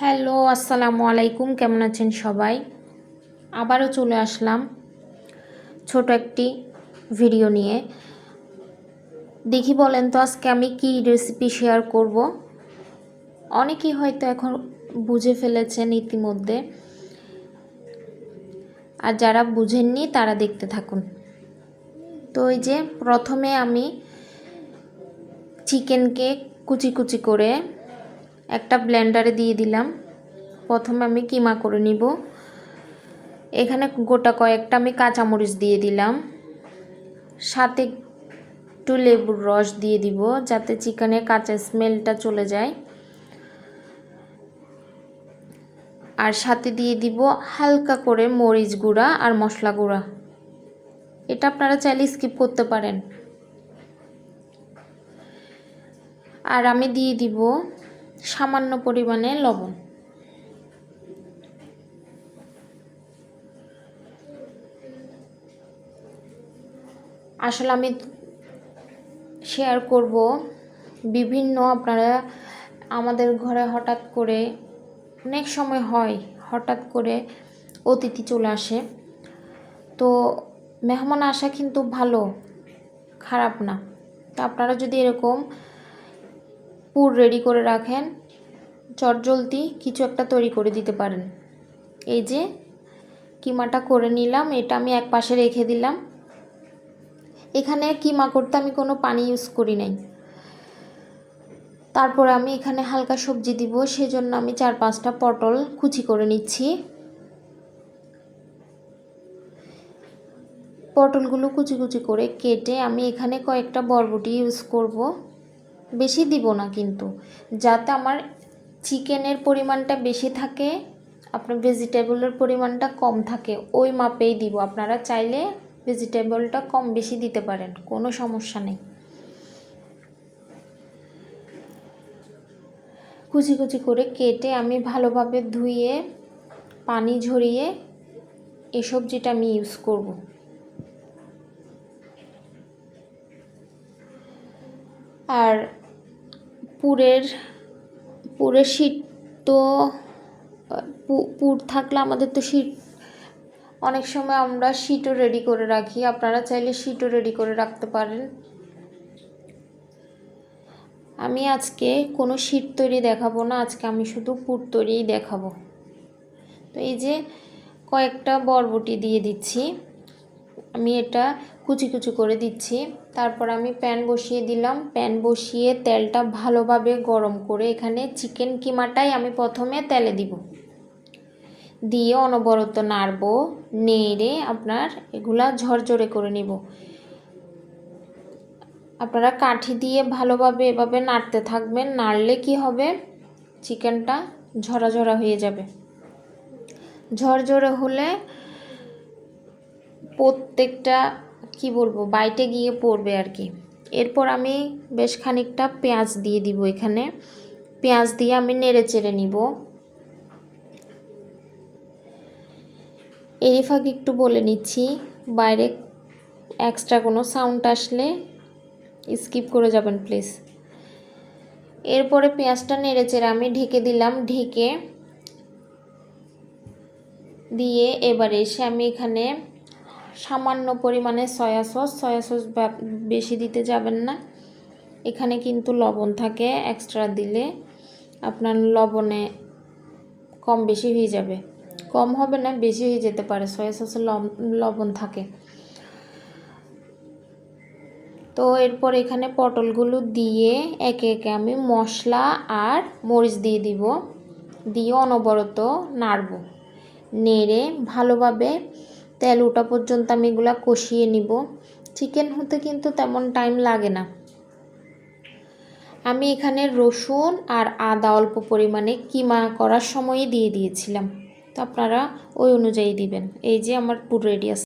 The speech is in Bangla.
হ্যালো, আসসালামু আলাইকুম। কেমন আছেন সবাই? আবারও চলে আসলাম ছোট একটি ভিডিও নিয়ে। দেখি বলেন তো আজকে আমি কি রেসিপি শেয়ার করব। অনেকেই হয়তো এখন বুঝে ফেলেছেন ইতিমধ্যে, আর যারা বুঝেননি তারা দেখতে থাকুন। তো এই যে প্রথমে আমি চিকেনকে কুচি কুচি করে একটা ব্লেন্ডারে দিয়ে দিলাম। প্রথমে আমি কিমা করে নিব। এখানে গোটা কয়েকটা আমি কাঁচামরিচ দিয়ে দিলাম, সাথে একটু লেবুর রস দিয়ে দিব যাতে চিকেনের কাঁচা স্মেলটা চলে যায়। আর সাথে দিয়ে দিব হালকা করে মরিচ গুঁড়া আর মশলা গুঁড়া। এটা আপনারা চাইলে স্কিপ করতে পারেন। আর আমি দিয়ে দিব সামান্য পরিমাণে লবণ। আসলে আমি শেয়ার করব বিভিন্ন, আপনারা আমাদের ঘরে হঠাৎ করে অনেক সময় হয়, হঠাৎ করে অতিথি চলে আসে। তো মেহমান আসা কিন্তু ভালো, খারাপ না। তো আপনারা যদি এরকম পুর রেডি করে রাখেন, চটজলদি কিছু একটা তৈরি করে দিতে পারেন। এই যে কিমাটা করে নিলাম, এটা আমি এক পাশে রেখে দিলাম। এখানে কিমা করতে আমি কোনো পানি ইউজ করি নাই। তারপরে আমি এখানে হালকা সবজি দিব, সেজন্য আমি 4-5টা পটল কুচি করে নিচ্ছি। পটলগুলো কুচি কুচি করে কেটে আমি এখানে কয়েকটা বরবটি ইউজ করব। বেশি দিব না কিন্তু, যাতে আমার চিকেনের পরিমাণটা বেশি থাকে, আপনার ভেজিটেবলের পরিমাণটা কম থাকে, ওই মাপেই দিব। আপনারা চাইলে ভেজিটেবলটা কম বেশি দিতে পারেন, কোনো সমস্যা নেই। কুচি কুচি করে কেটে আমি ভালোভাবে ধুয়ে পানি ঝরিয়ে এই সবজিটা আমি ইউজ করব। আর পুরের শীট তো পুর থাকলে আমাদের তো শীট, অনেক সময় আমরা শীটও রেডি করে রাখি। আপনারা চাইলে শীটও রেডি করে রাখতে পারেন। আমি আজকে কোনো শীট তৈরি দেখাবো না, আজকে আমি শুধু পুর তৈরিই দেখাবো। তো এই যে কয়েকটা বরবটি দিয়ে দিচ্ছি, আমি এটা কুচি কুচি করে দিচ্ছি। তারপর আমি প্যান বসিয়ে দিলাম। প্যান বসিয়ে তেলটা ভালোভাবে গরম করে এখানে চিকেন কিমাটাই আমি প্রথমে তেলে দিব, দিয়ে অনবরত নাড়ব, নেড়ে আপনার এগুলা ঝরঝরে করে নিব। আপনারা কাঠি দিয়ে ভালোভাবে এভাবে নাড়তে থাকবেন। নাড়লে কি হবে, চিকেনটা ঝরা ঝরা হয়ে যাবে। ঝরঝরে হলে প্রত্যেকটা কি বলবো বাইটে গিয়ে পড়বে আর কি। এরপর আমি বেশ খানিকটা পেঁয়াজ দিয়ে দিব। এখানে পেঁয়াজ দিয়ে আমি নেড়ে চেড়ে নিব। এরই ফাঁকে একটু বলে নিচ্ছি, বাইরে এক্সট্রা কোনো সাউন্ড আসলে স্কিপ করে যাবেন প্লিজ। এরপরে পেঁয়াজটা নেড়ে চেড়ে আমি ঢেকে দিলাম। ঢেকে দিয়ে এবারে এসে আমি এখানে সামান্য পরিমাণে সয়া সস বেশি দিতে যাবেন না। এখানে কিন্তু লবণ থাকে, এক্সট্রা দিলে আপনার লবণে কম বেশি হয়ে যাবে, কম হবে না বেশি হয়ে যেতে পারে, সয়া সসে লবণ থাকে। তো এরপর এখানে পটলগুলো দিয়ে একে একে আমি মশলা আর মরিচ দিয়ে দিব, দিয়ে অনবরত নাড়ব। নেড়ে ভালোভাবে তেল ওঠা পর্যন্ত আমি এগুলা কষিয়ে নিব। চিকেন হতে কিন্তু তেমন টাইম লাগে না। আমি এখানে রসুন আর আদা অল্প পরিমাণে কিমা করার সময়ই দিয়ে দিয়েছিলাম, তো আপনারা ওই অনুযায়ী দিবেন। এই যে আমার পুর রেডি আছে।